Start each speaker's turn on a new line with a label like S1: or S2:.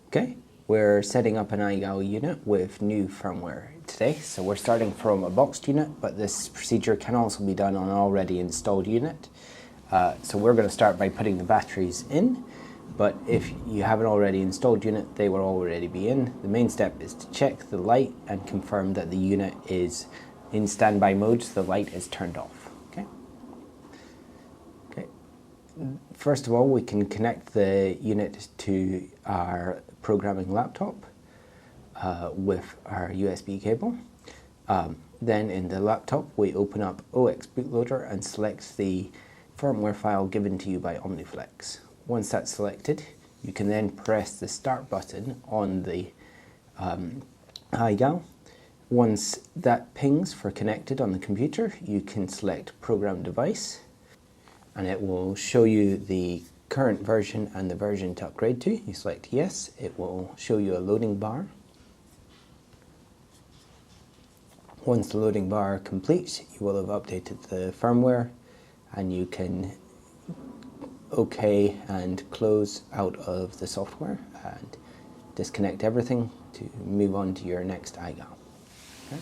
S1: Okay, we're setting up an iGAL unit with new firmware today. So we're starting from a boxed unit, but this procedure can also be done on an already installed unit. So we're going to start by putting the batteries in, but if you have an already installed unit, they will already be in. The main step is to check the light and confirm that the unit is in standby mode, so the light is turned off. First of all, we can connect the unit to our programming laptop with our USB cable. Then in the laptop, we open up OX bootloader and select the firmware file given to you by Omniflex. Once that's selected, you can then press the start button on the iGAL. Once that pings for connected on the computer, you can select program device, and it will show you the current version and the version to upgrade to. You select yes, it will show you a loading bar. Once the loading bar completes, you will have updated the firmware, and you can OK and close out of the software and disconnect everything to move on to your next iGAL. Okay.